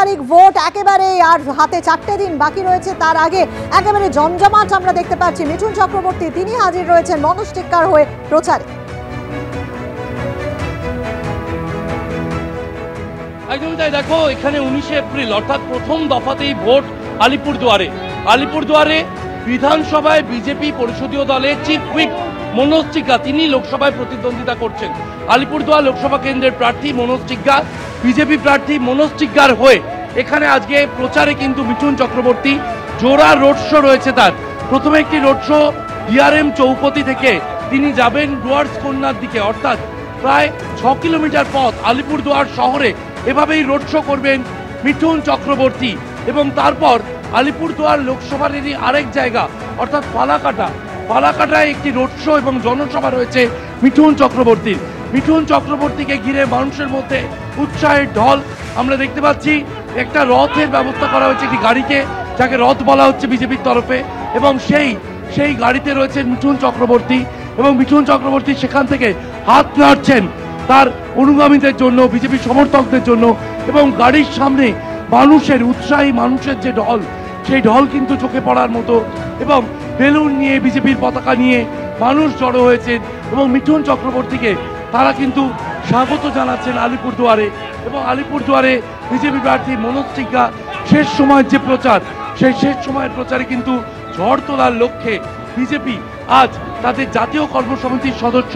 তারিখ ভোট, একেবারে আর হাতে 4টে দিন বাকি রয়েছে। তার আগে একেবারে জমজমাট আমরা দেখতে পাচ্ছি মিঠুন চক্রবর্তী, তিনি হাজির রয়েছেন মনোজ টিক্কার হয়ে প্রচারে। একদমই তাই। দেখো, এখানে 19শে এপ্রিল অর্থাৎ প্রথম দফাতেই ভোট আলিপুরদুয়ারে বিধানসভায় বিজেপি পরিষদীয় দলের চিফ হুইপ মনোজ টিক্কা, তিনি লোকসভায় প্রতিদ্বন্দ্বিতা করছেন। আলিপুরদুয়ার লোকসভা কেন্দ্রের প্রার্থী মনোজ টিক্কা, বিজেপি প্রার্থী মনোজ টিক্কার হয়ে এখানে আজকে প্রচারে কিন্তু মিঠুন চক্রবর্তী, জোড়া রোড শো রয়েছে তার। প্রথমে একটি রোড শো ডিআরএম চৌপতি থেকে তিনি যাবেন ডুয়ার্স কন্যার দিকে, অর্থাৎ প্রায় 6 কিলোমিটার পথ আলিপুরদুয়ার শহরে এভাবেই রোড শো করবেন মিঠুন চক্রবর্তী। এবং তারপর আলিপুরদুয়ার লোকসভারই আরেক জায়গা অর্থাৎ ফালাকাটায় একটি রোড শো এবং জনসভা রয়েছে মিঠুন চক্রবর্তীকে ঘিরে মানুষের মধ্যে উৎসাহের ঢল আমরা দেখতে পাচ্ছি। একটা রথের ব্যবস্থা করা হয়েছে, একটি গাড়িকে, যাকে রথ বলা হচ্ছে বিজেপির তরফে, এবং সেই গাড়িতে রয়েছে মিঠুন চক্রবর্তী। এবং মিঠুন চক্রবর্তী সেখান থেকে হাত নাড়ছেন তার অনুগামীদের জন্য, বিজেপি সমর্থকদের জন্য। এবং গাড়ির সামনে মানুষের, উৎসাহী মানুষের যে ঢল, সেই ঢল কিন্তু চোখে পড়ার মতো। এবং বেলুন নিয়ে, বিজেপির পতাকা নিয়ে মানুষ জড়ো হয়েছেন এবং মিঠুন চক্রবর্তীকে তারা কিন্তু স্বাগত জানাচ্ছেন আলিপুরদুয়ারে। এবং আলিপুরদুয়ারে বিজেপি প্রার্থী মনোজ টিক্কা শেষ সময়ের যে প্রচার, সেই শেষ সময়ের প্রচারে কিন্তু ঝড় তোলার লক্ষ্যে বিজেপি আজ তাদের জাতীয় কর্মসমিতির সদস্য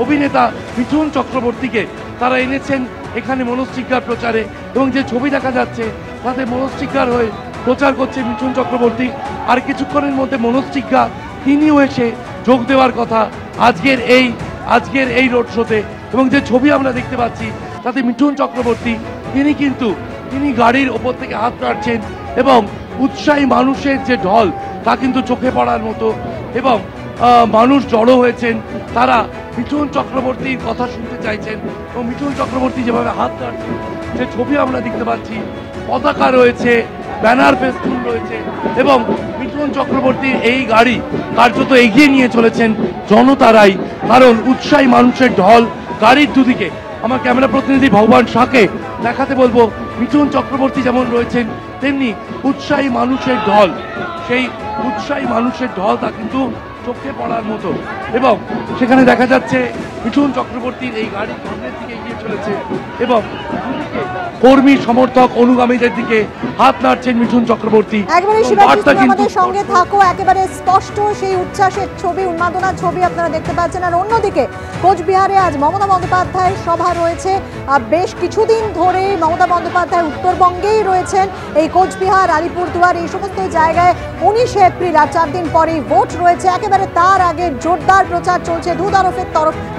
অভিনেতা মিঠুন চক্রবর্তীকে তারা এনেছেন এখানে মনোজ টিক্কার প্রচারে। এবং যে ছবি দেখা যাচ্ছে তাতে মনোজ টিক্কার হয়ে প্রচার করছে মিঠুন চক্রবর্তী। আর কিছুক্ষণের মধ্যে মনোজ টিক্কা তিনিও এসে যোগ দেওয়ার কথা আজকের এই রোড শোতে। এবং যে ছবি আমরা দেখতে পাচ্ছি তাতে মিঠুন চক্রবর্তী তিনি গাড়ির ওপর থেকে হাত নাড়ছেন এবং উৎসাহী মানুষের যে ঢল তা কিন্তু চোখে পড়ার মতো। এবং মানুষ জড়ো হয়েছেন, তারা মিঠুন চক্রবর্তীর কথা শুনতে চাইছেন। এবং মিঠুন চক্রবর্তী যেভাবে হাত নাড়ছেন, যে ছবি আমরা দেখতে পাচ্ছি, পতাকা রয়েছে, ব্যানার ফেস্টুন রয়েছে, এবং মিঠুন চক্রবর্তীর এই গাড়ি কার্যত এগিয়ে নিয়ে চলেছেন জনতারাই, কারণ উৎসাহী মানুষের ঢল গাড়ির দুদিকে। আমার ক্যামেরা প্রতিনিধি ভগবান শাহকে দেখাতে বলবো, মিঠুন চক্রবর্তী যেমন রয়েছেন তেমনি উৎসাহী মানুষের ঢল, সেই উৎসাহী মানুষের ঢল তা কিন্তু চোখে পড়ার মতো। এবং সেখানে দেখা যাচ্ছে মিঠুন চক্রবর্তীর এই গাড়ি সামনের দিকে এগিয়ে চলেছে এবং কর্মী, সমর্থক, অনুগামীদের দিকে হাত নাড়ছেন মিঠুন চক্রবর্তী। একেবারে আমাদের সঙ্গে থাকো, একেবারে স্পষ্ট সেই উচ্ছ্বাসের ছবি, উন্মাদনার ছবি আপনারা দেখতে পাচ্ছেন। আর অন্যদিকে কোচবিহারে আজ মমতা বন্দ্যোপাধ্যায়ের সভা রয়েছে। বেশ কিছুদিন ধরে মমতা বন্দ্যোপাধ্যায় উত্তরবঙ্গেই রয়েছেন। এই কোচবিহার, আলিপুরদুয়ার, এই সমস্ত জায়গায় 19শে এপ্রিল আর 4 দিন পরেই ভোট রয়েছে। একেবারে তার আগে জোরদার প্রচার চলছে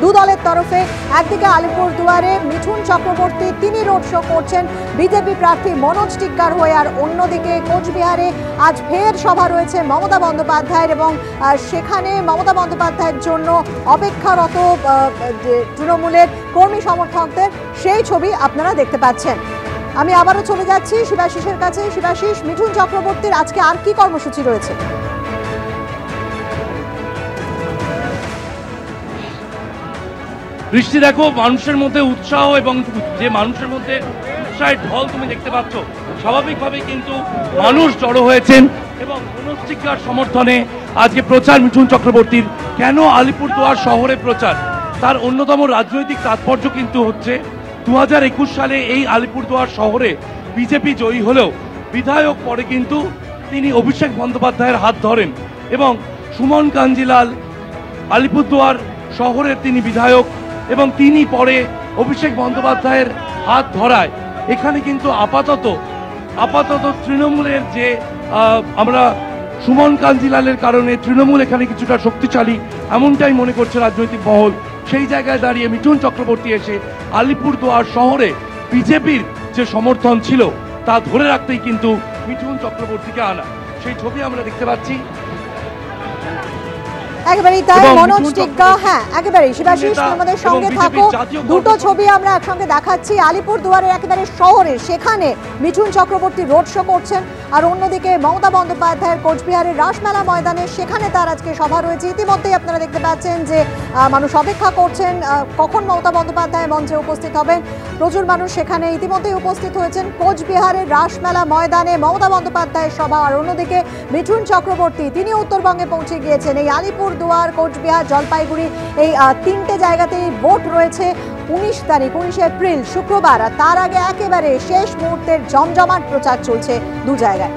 দু দলের তরফে। একদিকে আলিপুরদুয়ারে মিঠুন চক্রবর্তী, তিনি রোড শো করছেন বিজেপি প্রার্থী মনোজ টিক্কার হয়ে। আর অন্যদিকে কোচবিহারে আজ ফের সভা রয়েছে মমতা বন্দ্যোপাধ্যায়ের, এবং সেখানে মমতা বন্দ্যোপাধ্যায়ের জন্য অপেক্ষারত তৃণমূলের কর্মী সমর্থকদের সেই ছবি আপনারা দেখতে পাচ্ছেন। আমি আবারও চলে যাচ্ছি শিবাশিসের কাছে। শিবাশিস, মিঠুন চক্রবর্তীর আজকে আর কি কর্মসূচি রয়েছে? বৃষ্টি, দেখো, মানুষের মধ্যে উৎসাহ, এবং যে মানুষের মধ্যে উৎসাহের ঢল তুমি দেখতে পাচ্ছ, স্বাভাবিকভাবে কিন্তু মানুষ জড়ো হয়েছেন। এবং মনোজ টিক্কার সমর্থনে আজকে প্রচার মিঠুন চক্রবর্তীর। কেন আলিপুরদুয়ার শহরে প্রচার, তার অন্যতম রাজনৈতিক তাৎপর্য কিন্তু হচ্ছে 2021 সালে এই আলিপুরদুয়ার শহরে বিজেপি জয়ী হলেও বিধায়ক পরে কিন্তু তিনি অভিষেক বন্দ্যোপাধ্যায়ের হাত ধরেন এবং সুমন কাঞ্জিলাল আলিপুরদুয়ার শহরের তিনি বিধায়ক, এবং তিনি পরে অভিষেক বন্দ্যোপাধ্যায়ের হাত ধরায় এখানে কিন্তু আপাতত তৃণমূলের যে আমরা সুমন কাঞ্জিলালের কারণে তৃণমূল এখানে কিছুটা শক্তিশালী এমনটাই মনে করছে রাজনৈতিক মহল। সেই জায়গায় দাঁড়িয়ে মিঠুন চক্রবর্তী এসে আলিপুরদুয়ার শহরে বিজেপির যে সমর্থন ছিল তা ধরে রাখতেই কিন্তু মিঠুন চক্রবর্তীকে আনা, সেই ছবি আমরা দেখতে পাচ্ছি। একেবারেই তাই, মনোজ টিক্কা। হ্যাঁ, একেবারেই শিবাশিস, আমাদের সঙ্গে থাকো। দুটো ছবি আমরা একসঙ্গে দেখাচ্ছি। আলিপুরদুয়ারের একেবারে শহরে, সেখানে মিঠুন চক্রবর্তী রোড শো করছেন। আর অন্যদিকে মমতা বন্দ্যোপাধ্যায়ের কোচবিহারের রাসমেলা ময়দানে সেখানে তার আজকে সভা রয়েছে। ইতিমধ্যেই আপনারা দেখতে পাচ্ছেন যে মানুষ অপেক্ষা করছেন কখন মমতা বন্দ্যোপাধ্যায় মঞ্চে উপস্থিত হবেন। প্রচুর মানুষ সেখানে ইতিমধ্যেই উপস্থিত হয়েছেন। কোচবিহারের রাসমেলা ময়দানে মমতা বন্দ্যোপাধ্যায়ের সভা। আর অন্যদিকে মিঠুন চক্রবর্তী তিনি উত্তরবঙ্গে পৌঁছে গিয়েছেন। এই আলিপুরদুয়ার, কোচবিহার, জলপাইগুড়ি এই তিনটে জায়গাতেই ভোট রয়েছে 19 এপ্রিল শুক্রবার। তার আগে একেবারে শেষ মুহূর্তের জমজমাট প্রচার চলছে দু জায়গায়।